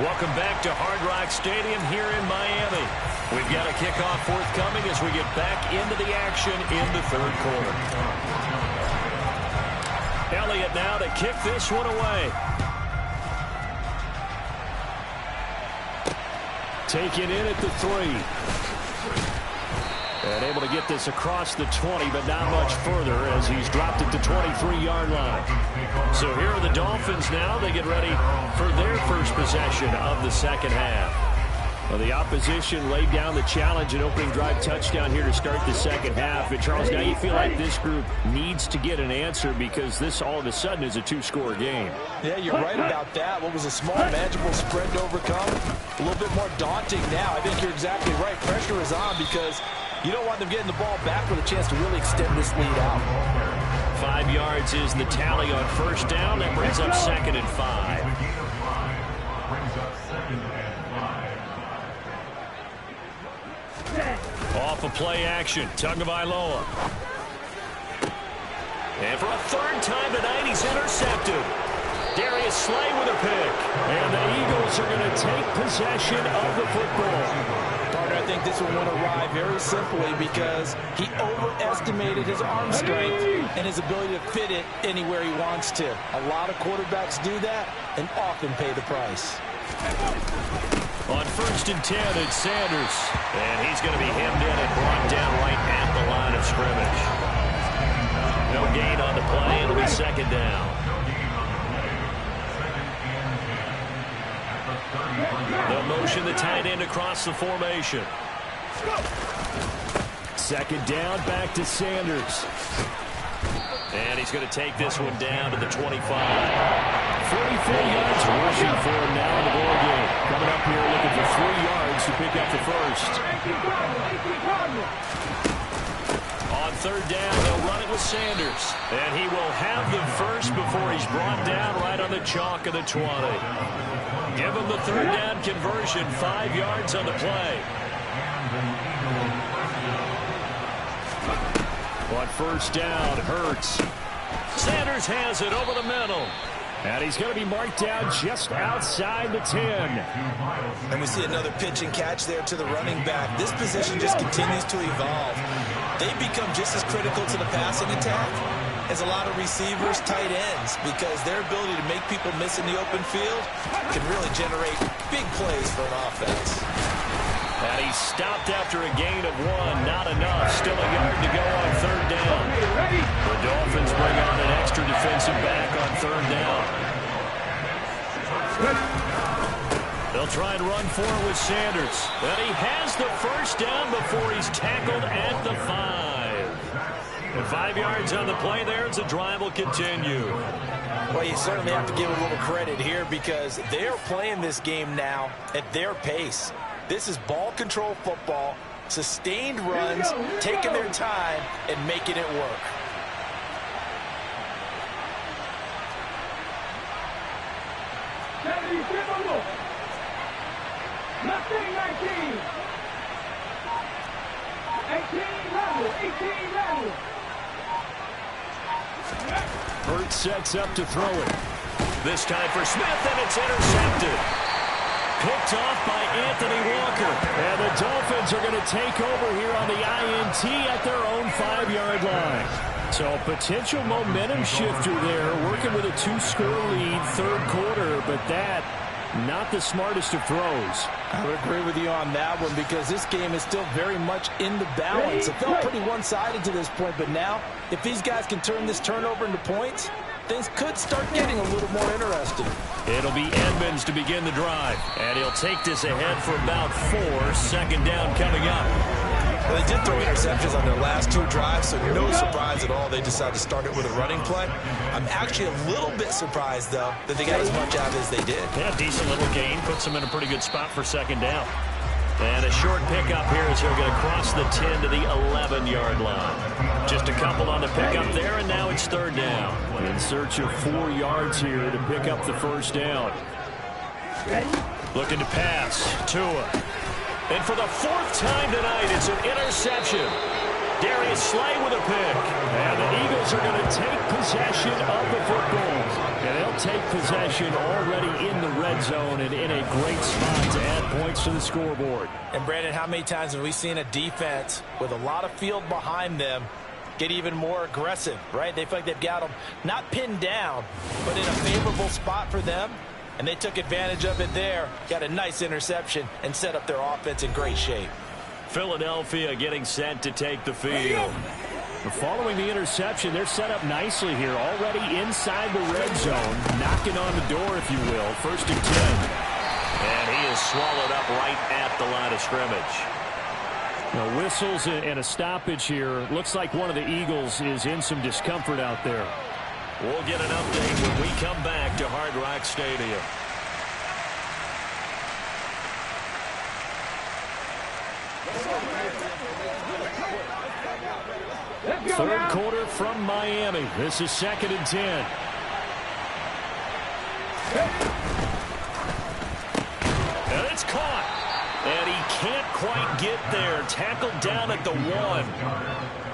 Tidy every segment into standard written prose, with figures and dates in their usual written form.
Welcome back to Hard Rock Stadium here in Miami. We've got a kickoff forthcoming as we get back into the action in the third quarter. Elliott now to kick this one away. Taken in at the 3. And able to get this across the 20, but not much further as he's dropped it to 23-yard line. So here are the Dolphins now. They get ready for their first possession of the second half. Well, the opposition laid down the challenge and opening drive touchdown here to start the second half. And Charles, now you feel like this group needs to get an answer because this all of a sudden is a two-score game. Yeah, you're right about that. What was a small, manageable spread to overcome, a little bit more daunting now. I think you're exactly right. Pressure is on because you don't want them getting the ball back with a chance to really extend this lead out. 5 yards is the tally on first down. That brings up 2nd and 5. Off of play action, Tagovailoa. And for a third time tonight, he's intercepted. Darius Slay with a pick. And the Eagles are going to take possession of the football. I think this one went awry very simply because he overestimated his arm strength and his ability to fit it anywhere he wants to. A lot of quarterbacks do that and often pay the price. On 1st and 10, it's Sanders. And he's going to be hemmed in and brought down right at the line of scrimmage. No gain on the play. It'll be 2nd down. They'll motion the tight end across the formation. 2nd down, back to Sanders. And he's going to take this one down to the 25. 44 yards rushing for him now in the ball game. Coming up here looking for 3 yards to pick up the first. On 3rd down, they'll run it with Sanders. And he will have the first before he's brought down right on the chalk of the 20. Give him the 3rd down conversion, 5 yards on the play. On 1st down, Hurts. Sanders has it over the middle. And he's going to be marked down just outside the 10. And we see another pitch and catch there to the running back. This position just continues to evolve. They become just as critical to the passing attack as a lot of receivers, tight ends, because their ability to make people miss in the open field can really generate big plays for an offense. And he stopped after a gain of 1. Not enough. Still a yard to go on 3rd down. The Dolphins bring on an extra defensive back on 3rd down. They'll try and run for it with Sanders. And he has the first down before he's tackled at the 5. And 5 yards on the play there as the drive will continue. Well, you certainly have to give a little credit here because they're playing this game now at their pace. This is ball control football, sustained runs, taking their time and making it work. Hurts sets up to throw it. This time for Smith, and it's intercepted. Picked off by Anthony Walker. And the Dolphins are going to take over here on the INT at their own 5-yard line. So a potential momentum shifter there, working with a 2-score lead, 3rd quarter, but that not the smartest of throws. I would agree with you on that one because this game is still very much in the balance. It felt pretty one-sided to this point, but now if these guys can turn this turnover into points, things could start getting a little more interesting. It'll be Edmonds to begin the drive, and he'll take this ahead for about 4. 2nd down coming up. Well, they did throw interceptions on their last 2 drives, so no surprise at all they decided to start it with a running play. I'm actually a little bit surprised, though, that they got as much out as they did. Yeah, decent little gain. Puts them in a pretty good spot for 2nd down. And a short pickup here as he'll get across the 10 to the 11-yard line. Just a couple on the pickup there, and now it's 3rd down. In search of 4 yards here to pick up the first down. Looking to pass. Tua. And for the 4th time tonight, it's an interception. Darius Slay with a pick. And the Eagles are going to take possession of the football. And they'll take possession already in the red zone and in a great spot to add points to the scoreboard. And, Brandon, how many times have we seen a defense with a lot of field behind them get even more aggressive, right? They feel like they've got them not pinned down, but in a favorable spot for them. And they took advantage of it there, got a nice interception, and set up their offense in great shape. Philadelphia getting set to take the field. Following the interception, they're set up nicely here, already inside the red zone, knocking on the door, if you will. 1st and 10. And he is swallowed up right at the line of scrimmage. Now, whistles and a stoppage here. Looks like one of the Eagles is in some discomfort out there. We'll get an update when we come back to Hard Rock Stadium. Third quarter from Miami. This is 2nd and 10. And it's caught. And he can't quite get there. Tackled down at the 1.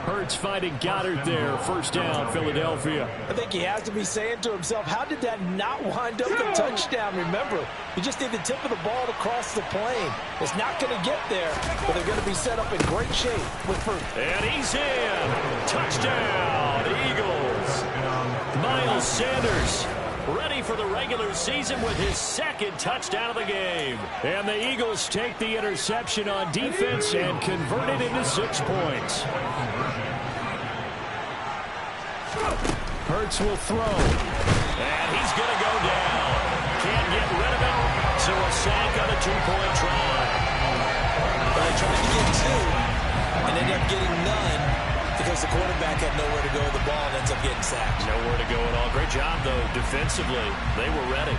Hurts finding Goddard there. 1st down, Philadelphia. I think he has to be saying to himself, how did that not wind up the touchdown? Remember, you just need the tip of the ball to cross the plane. It's not going to get there, but they're going to be set up in great shape with first. And he's in. Touchdown, Eagles. Miles Sanders ready for the regular season with his 2nd touchdown of the game. And the Eagles take the interception on defense and convert it into 6 points. Hurts will throw. And he's going to go down. Can't get rid of it. So a sack on a 2-point try. But they tried to get 2 and ended up getting none because the quarterback had nowhere to go with the ball and ends up getting sacked. Nowhere to go at all. Great job, though, defensively. They were ready.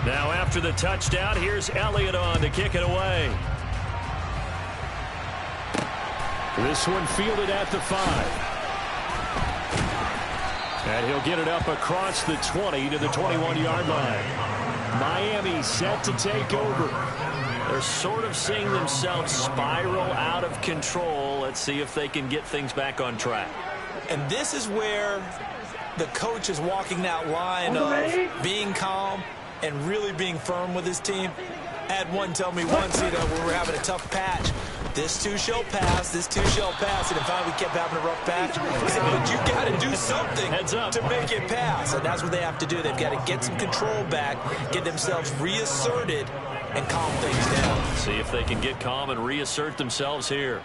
Now after the touchdown, here's Elliott on to kick it away. This one fielded at the 5. And he'll get it up across the 20 to the 21-yard line. Miami set to take over. They're sort of seeing themselves spiral out of control. Let's see if they can get things back on track. And this is where the coach is walking that line of being calm and really being firm with his team. I had one tell me once, when we were having a tough patch, this too shall pass, this too shall pass. And finally we kept having a rough patch. He said, but you got to do something to make it pass. And that's what they have to do. They've got to get some control back, get themselves reasserted, and calm things down. See if they can get calm and reassert themselves here.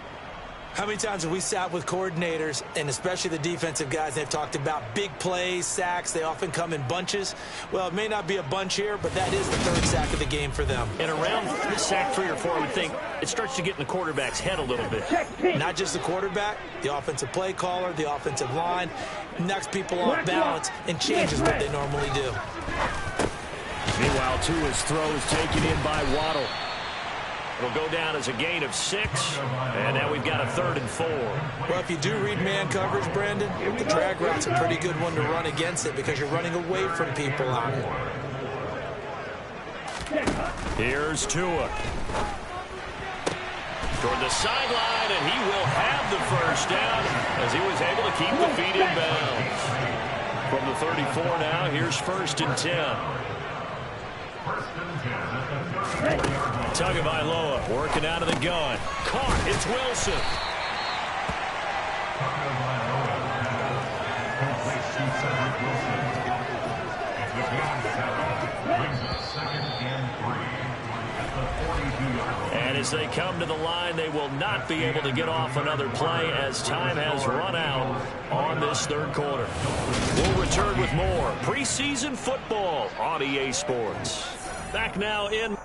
How many times have we sat with coordinators, and especially the defensive guys, they've talked about big plays, sacks. They often come in bunches. Well, it may not be a bunch here, but that is the 3rd sack of the game for them. And around sack 3 or 4, I would think it starts to get in the quarterback's head a little bit. Not just the quarterback, the offensive play caller, the offensive line, knocks people off balance and changes what they normally do. Meanwhile, Tua's throws taken in by Waddle. It'll go down as a gain of 6, and now we've got a 3rd and 4. Well, if you do read man coverage, Brandon, the drag route's a pretty good one to run against it because you're running away from people out here. Here's Tua. Toward the sideline, and he will have the 1st down as he was able to keep the feet in bounds. From the 34 now, here's 1st and 10. Tagovailoa working out of the gun. Caught. It's Wilson. And as they come to the line, they will not be able to get off another play as time has run out on this 3rd quarter. We'll return with more preseason football on EA Sports. Back now in...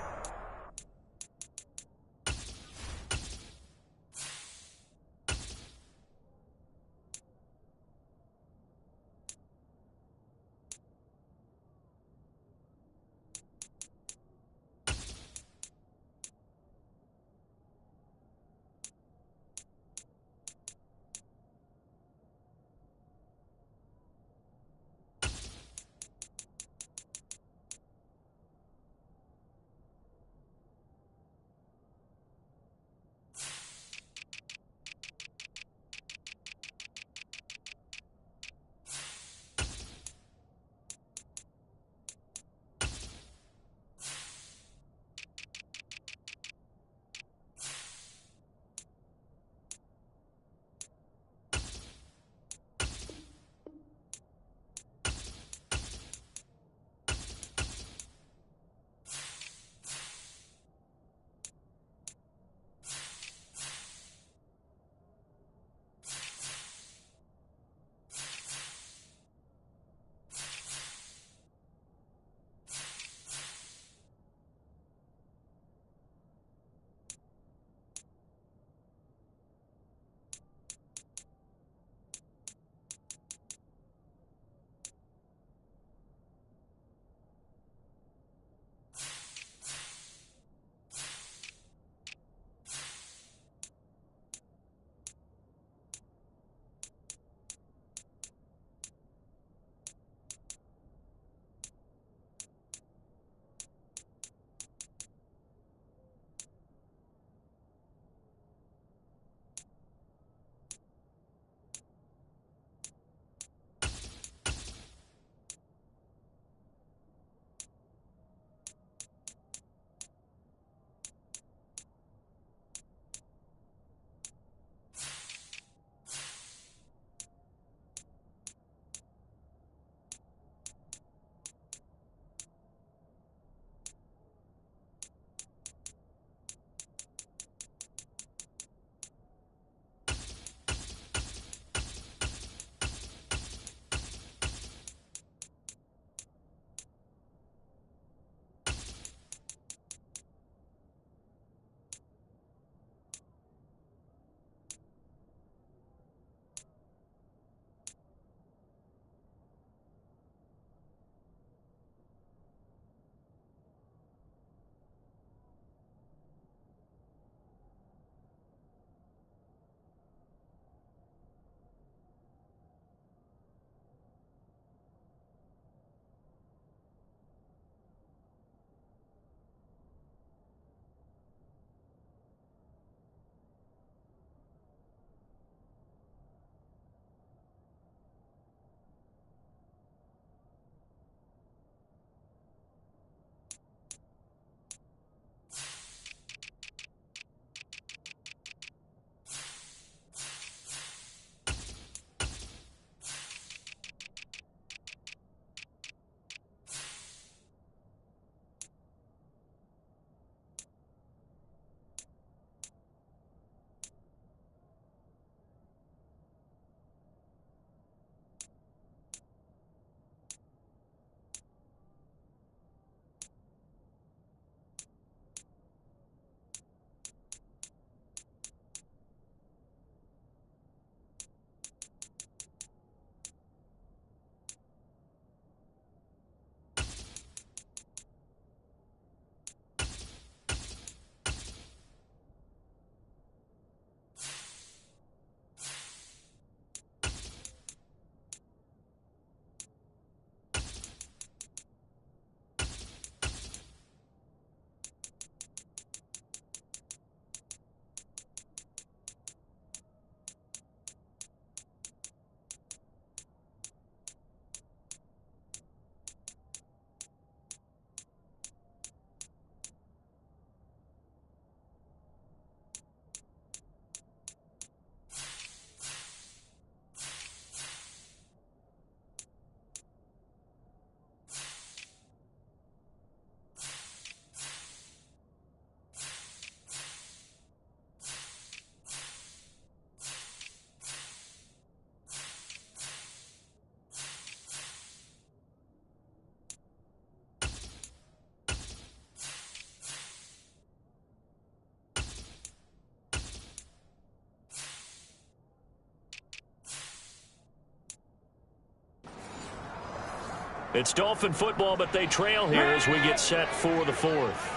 It's Dolphin football, but they trail here as we get set for the fourth.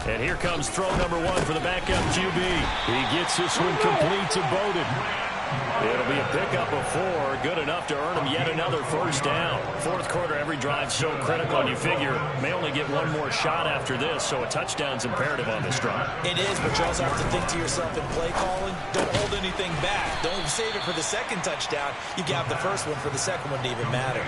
And here comes throw number one for the backup QB. He gets this one complete to Bowden. It'll be a pickup of 4, good enough to earn him yet another first down. Fourth quarter, every drive's so critical, and you figure may only get one more shot after this, so a touchdown's imperative on this drive. It is, but you also have to think to yourself in play calling, don't hold anything back. Don't save it for the second touchdown. You got the first one for the second one to even matter.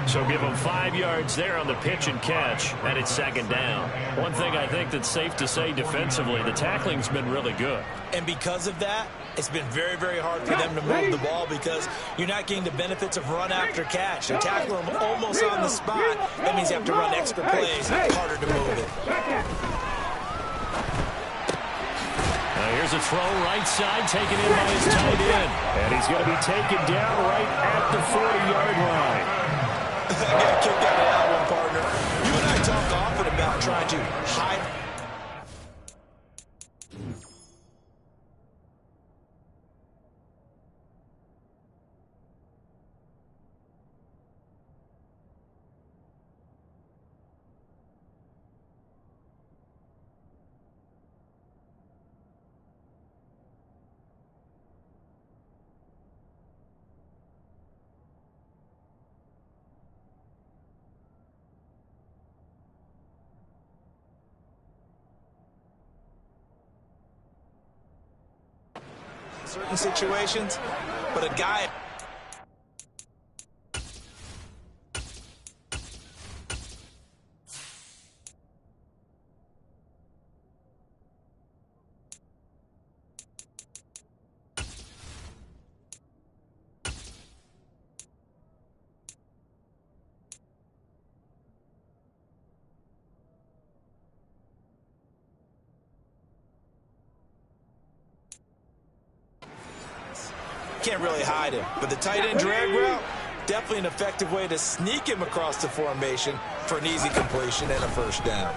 So give him 5 yards there on the pitch and catch, and it's second down. One thing I think that's safe to say defensively, the tackling's been really good. And because of that, it's been very, very hard for them to move the ball because you're not getting the benefits of run after catch. They tackle them almost on the spot. That means you have to run extra plays, harder to move it. Now here's a throw right side, taken in by his tight end. And he's going to be taken down right at the 40-yard line. I got a kick out of that one, partner. You and I talk often about trying to hide. Certain situations, but a guy... Can't really hide him, but the tight end drag route, definitely an effective way to sneak him across the formation for an easy completion and a first down.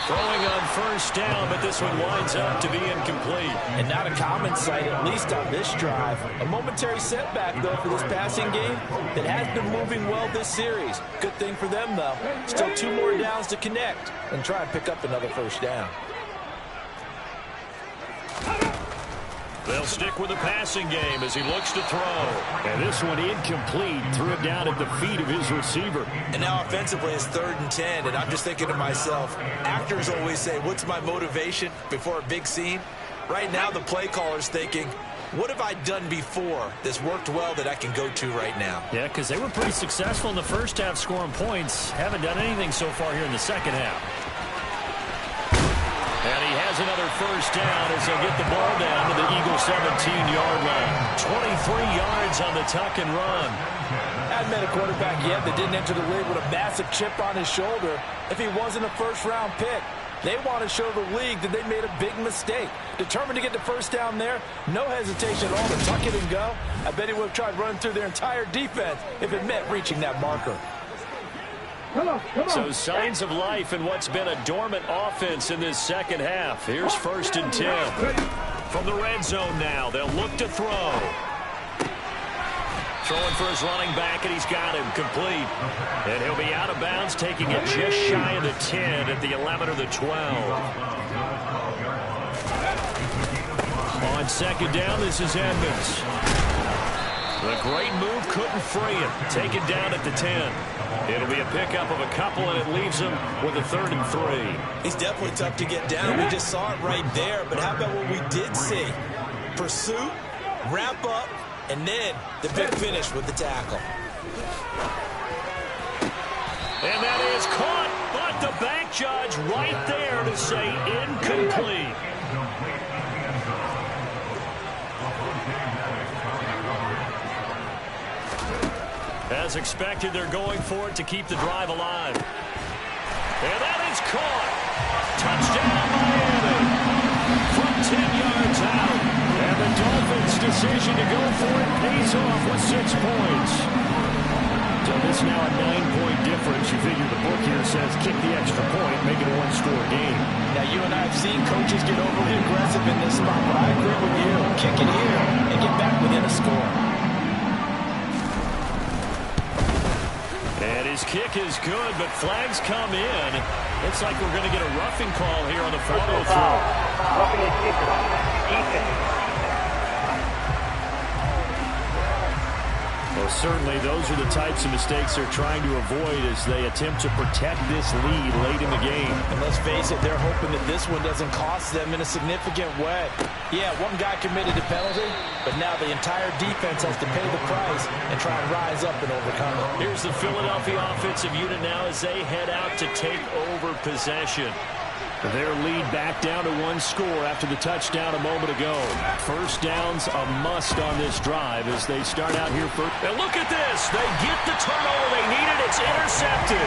Throwing on first down, but this one winds up to be incomplete. And not a common sight, at least on this drive. A momentary setback, though, for this passing game that has been moving well this series. Good thing for them, though. Still 2 more downs to connect and try and pick up another first down. They'll stick with the passing game as he looks to throw. And this one incomplete. Threw it down at the feet of his receiver. And now offensively it's 3rd and 10. And I'm just thinking to myself, actors always say, what's my motivation before a big scene? Right now the play caller's thinking, what have I done before that's worked well that I can go to right now? Yeah, because they were pretty successful in the first half scoring points. Haven't done anything so far here in the second half. And he has another first down as they'll get the ball down to the Eagles' 17-yard line. 23 yards on the tuck and run. I hadn't met a quarterback yet that didn't enter the league with a massive chip on his shoulder if he wasn't a first-round pick. They want to show the league that they made a big mistake. Determined to get the first down there, no hesitation at all to tuck it and go. I bet he would have tried running through their entire defense if it meant reaching that marker. So signs of life in what's been a dormant offense in this second half. Here's 1st and 10. From the red zone now, they'll look to throw. Throwing for his running back, and he's got him complete. And he'll be out of bounds, taking it just shy of the 10 at the 11 or the 12. On second down, this is Edmonds. The great move couldn't free him. Taken down at the 10. It'll be a pickup of a couple, and it leaves him with a 3rd and 3. He's definitely tough to get down. We just saw it right there. But how about what we did see? Pursuit, wrap up, and then the big finish with the tackle. And that is caught, but the back judge right there to say incomplete. As expected, they're going for it to keep the drive alive. And that is caught. Touchdown, Miami. From 10 yards out. And the Dolphins' decision to go for it pays off with 6 points. So this It's now a 9-point difference. You figure the book here says kick the extra point, make it a one-score game. Now, you and I have seen coaches get overly aggressive in this spot, but I agree with you. Kick it here and get back within a score. And his kick is good, but flags come in. It's like we're going to get a roughing call here on the follow-through. Roughing the kicker. Defense. Well, certainly those are the types of mistakes they're trying to avoid as they attempt to protect this lead late in the game. And let's face it, they're hoping that this one doesn't cost them in a significant way. Yeah, one guy committed a penalty, but now the entire defense has to pay the price and try and rise up and overcome it. Here's the Philadelphia offensive unit now as they head out to take over possession. Their lead back down to one score after the touchdown a moment ago. First down's a must on this drive as they start out here first. And look at this. They get the turnover they needed. It's intercepted.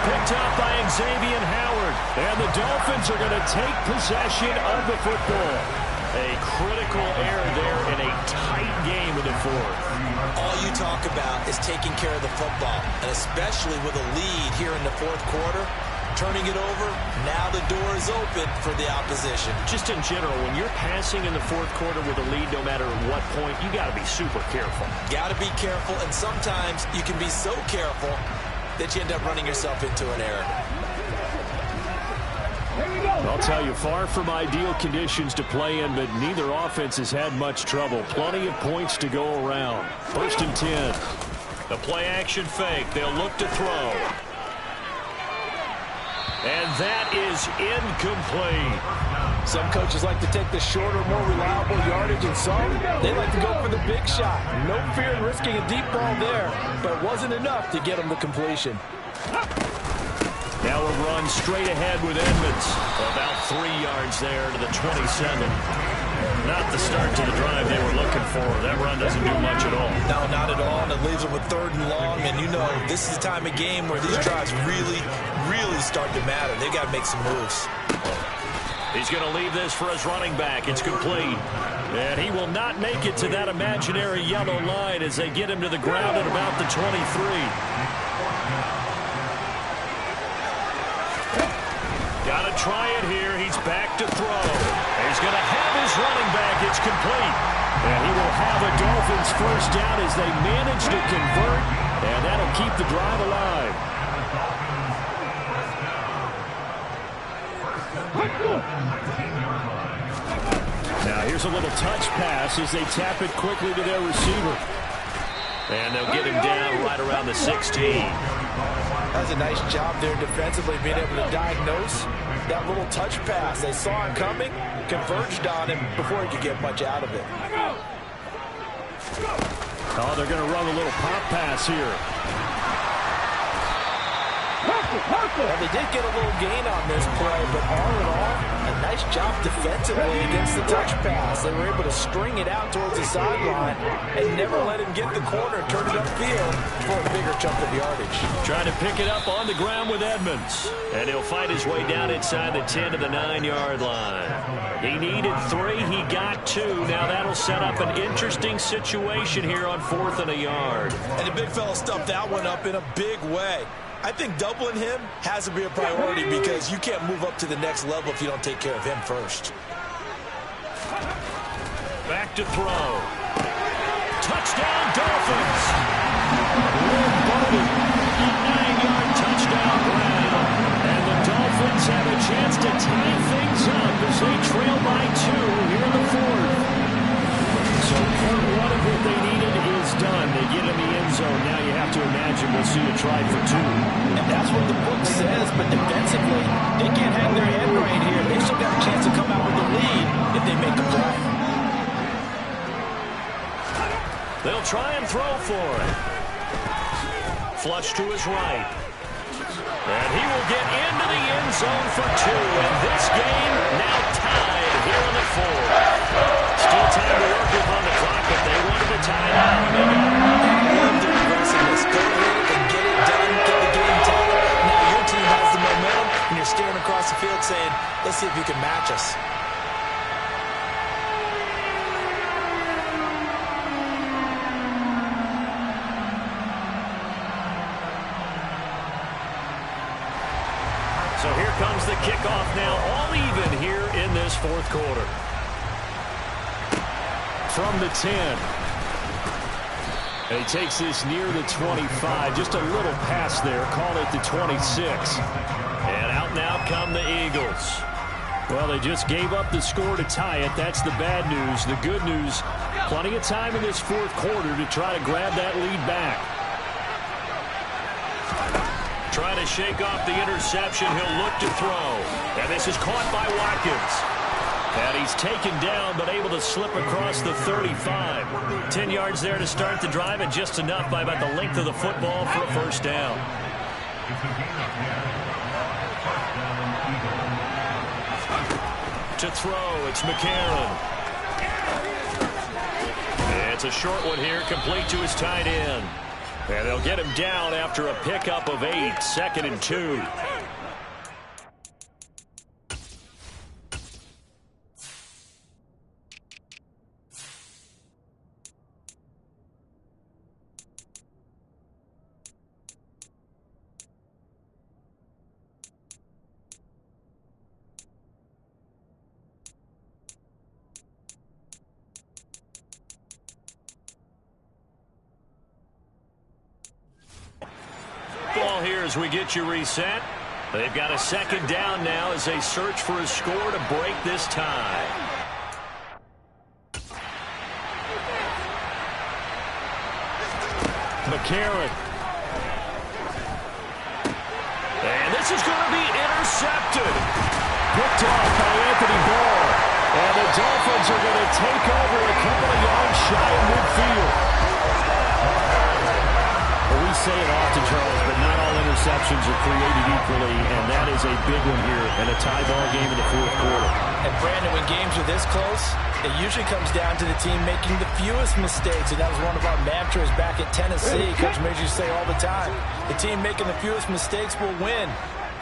Picked up by Xavier Howard. And the Dolphins are going to take possession of the football. A critical error there in a tight game in the fourth. All you talk about is taking care of the football, and especially with a lead here in the fourth quarter. Turning it over, now the door is open for the opposition. Just in general, when you're passing in the fourth quarter with a lead, no matter what point, you got to be super careful. Got to be careful, and sometimes you can be so careful that you end up running yourself into an error. I'll tell you, far from ideal conditions to play in, but neither offense has had much trouble. Plenty of points to go around. First and 10. The play-action fake. They'll look to throw. And that is incomplete. Some coaches like to take the shorter, more reliable yardage, and some, they like to go for the big shot. No fear in risking a deep ball there, but it wasn't enough to get them to completion. Now a run straight ahead with Edmonds. About 3 yards there to the 27. Not the start to the drive they were looking for. That run doesn't do much at all. No, not at all, and it leaves them with 3rd and long, and you know this is the time of game where these drives really start to matter. They got to make some moves. He's going to leave this for his running back. It's complete. And he will not make it to that imaginary yellow line as they get him to the ground at about the 23. Got to try it here. He's back to throw. He's going to have his running back. It's complete. And he will have a Dolphins first down as they manage to convert. And that'll keep the drive alive. Now here's a little touch pass as they tap it quickly to their receiver. And they'll get him down right around the 16. That's a nice job there defensively, being able to diagnose that little touch pass. They saw him coming, converged on him before he could get much out of it. Oh, they're going to run a little pop pass here. Well, they did get a little gain on this play, but all in all, a nice job defensively against the touch pass. They were able to string it out towards the sideline and never let him get the corner, turn it upfield for a bigger chunk of yardage. Trying to pick it up on the ground with Edmonds. And he'll find his way down inside the 10 to the 9-yard line. He needed 3. He got 2. Now that'll set up an interesting situation here on 4th and a yard. And the big fella stuffed that one up in a big way. I think doubling him has to be a priority because you can't move up to the next level if you don't take care of him first. Back to throw. Touchdown, Dolphins. A 9-yard touchdown grab. And the Dolphins have a chance to tie things up as they trail by 2 here in the fourth. So part 1 of what they needed is done. They get in the end zone. Now you have to imagine we'll see a try for 2. And that's what the book says, but defensively, they can't hang their head right here. They've still got a chance to come out with the lead if they make a play. They'll try and throw for it. Flush to his right. And he will get into the end zone for 2. And this game now tied here in the fourth. Still time to work with on the clock, but they wanted to tie it out. Love their aggressiveness. Go ahead and get it done. Get the game tied. Now your team has the momentum, and you're staring across the field saying, let's see if you can match us. So here comes the kickoff now, all even here in this fourth quarter. From the 10. And he takes this near the 25. Just a little pass there. Call it the 26. And out now come the Eagles. Well, they just gave up the score to tie it. That's the bad news. The good news, plenty of time in this fourth quarter to try to grab that lead back. Trying to shake off the interception. He'll look to throw. And this is caught by Watkins. And he's taken down, but able to slip across the 35. 10 yards there to start the drive, and just enough by about the length of the football for a first down. To throw, it's McCarron. It's a short one here, complete to his tight end. And they'll get him down after a pickup of 8, 2nd and 2. Ball here as we get you reset. They've got a second down now as they search for a score to break this tie. McCarron. And this is going to be intercepted. Picked off by Anthony Barr. And the Dolphins are going to take over a couple of yards shy of midfield. We say it often, Charles, but not all interceptions are created equally, and that is a big one here in a tie ball game in the fourth quarter. And, Brandon, when games are this close, it usually comes down to the team making the fewest mistakes, and that was one of our mantras back at Tennessee. Coach Major used to say all the time, the team making the fewest mistakes will win.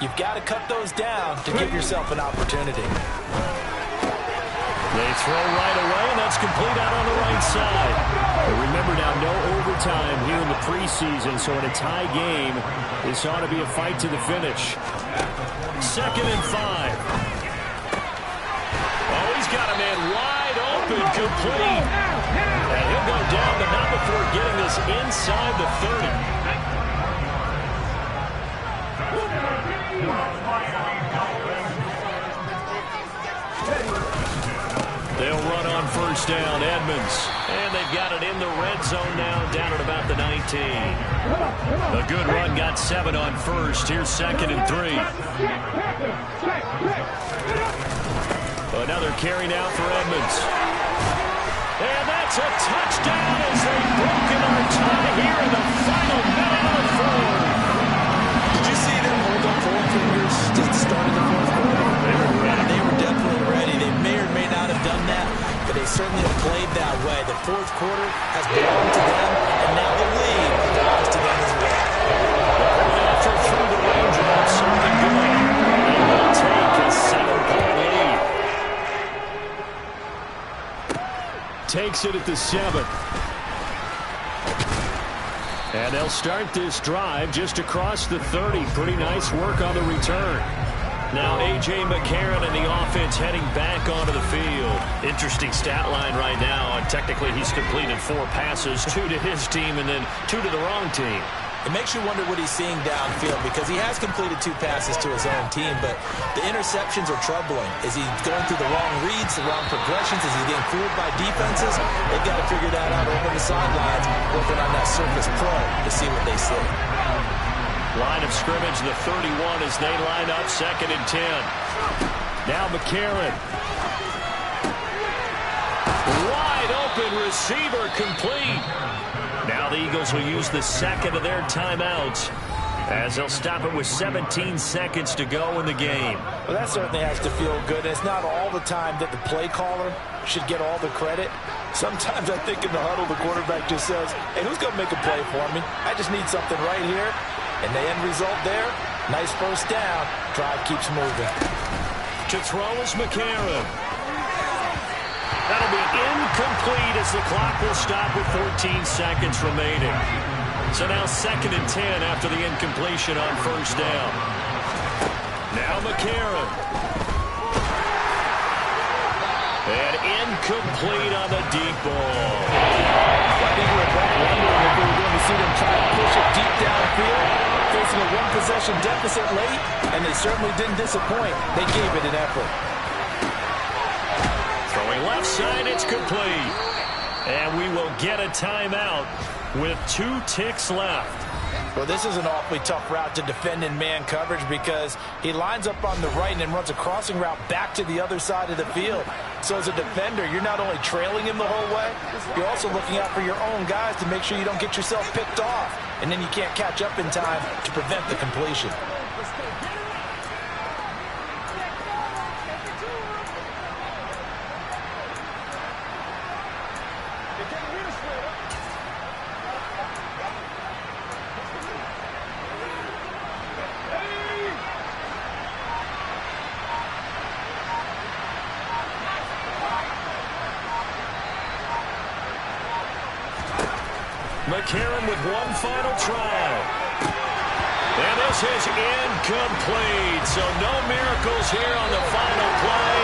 You've got to cut those down to give yourself an opportunity. They throw right away, and that's complete out on the right side. But remember now, no overtime here in the preseason, so in a tie game, this ought to be a fight to the finish. 2nd and 5. Oh, he's got a man wide open, complete. And he'll go down, but not before getting this inside the 30. They'll run on first down, Edmonds. And they've got it in the red zone now, down at about the 19. A good run, got 7 on first. Here's 2nd and 3. Another carry now for Edmonds. And that's a touchdown as they've broken our tie here in the final minute of the fourth. Did you see them hold up 4 fingers just to start in the fourth quarter? They were definitely ready. They may or may not have done that, but they certainly have played that way. The fourth quarter has belonged to them, and now the lead belongs to them as well. After through the range about something good, they will take a 7-point lead. Takes it at the 7. And they'll start this drive just across the 30. Pretty nice work on the return. Now A.J. McCarron and the offense heading back onto the field. Interesting stat line right now. And technically he's completed 4 passes, 2 to his team and then 2 to the wrong team. It makes you wonder what he's seeing downfield because he has completed 2 passes to his own team, but the interceptions are troubling. Is he going through the wrong reads, the wrong progressions? Is he getting fooled by defenses? They've got to figure that out over the sidelines, working on that Surface Pro to see what they see. Line of scrimmage, the 31 as they line up, 2nd and 10. Now McCarron. Wide open receiver, complete. Now the Eagles will use the 2nd of their timeouts as they'll stop it with 17 seconds to go in the game. Well, that certainly has to feel good. It's not all the time that the play caller should get all the credit. Sometimes I think in the huddle, the quarterback just says, hey, who's going to make a play for me? I just need something right here. And the end result there, nice first down. Drive keeps moving. To throw is McCarron. That'll be incomplete as the clock will stop with 14 seconds remaining. So now 2nd and 10 after the incompletion on first down. Now McCarron. And incomplete on the deep ball. I think we were both wondering if we were going to see them try to push it deep downfield, facing a one-possession deficit late, and they certainly didn't disappoint. They gave it an effort. Throwing left side, it's complete. And we will get a timeout with 2 ticks left. Well, this is an awfully tough route to defend in man coverage because he lines up on the right and then runs a crossing route back to the other side of the field. So as a defender, you're not only trailing him the whole way, you're also looking out for your own guys to make sure you don't get yourself picked off. And then you can't catch up in time to prevent the completion. McCarron with one final try. And this is incomplete. So no miracles here on the final play.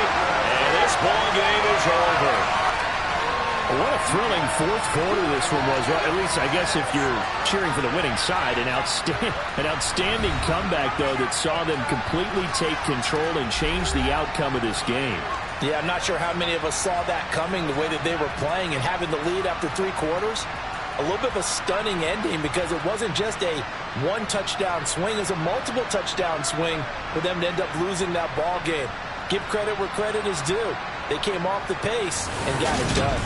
And this ball game is over. What a thrilling fourth quarter this one was. Well, at least, I guess, if you're cheering for the winning side, an outstanding comeback, though, that saw them completely take control and change the outcome of this game. Yeah, I'm not sure how many of us saw that coming, the way that they were playing and having the lead after 3 quarters. A little bit of a stunning ending because it wasn't just a one-touchdown swing. It was a multiple touchdown swing for them to end up losing that ball game. Give credit where credit is due. They came off the pace and got it done.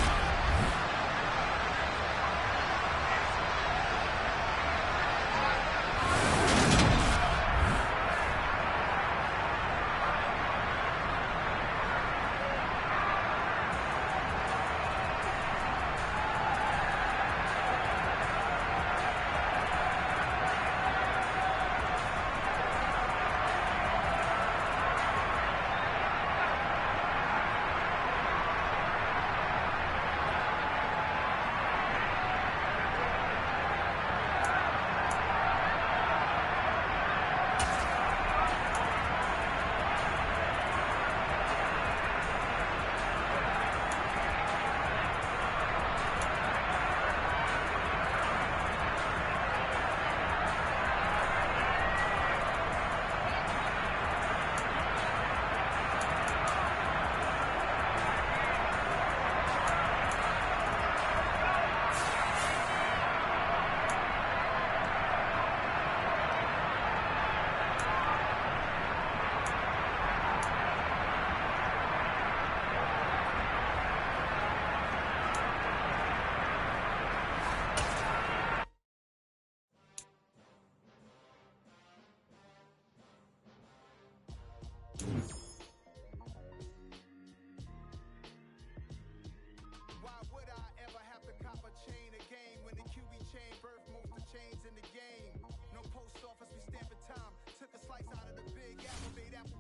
Why would I ever have to cop a chain again when the QB chain birth most of chains in the game? No post office, we stamping time. Took a slice out of the big apple, made apple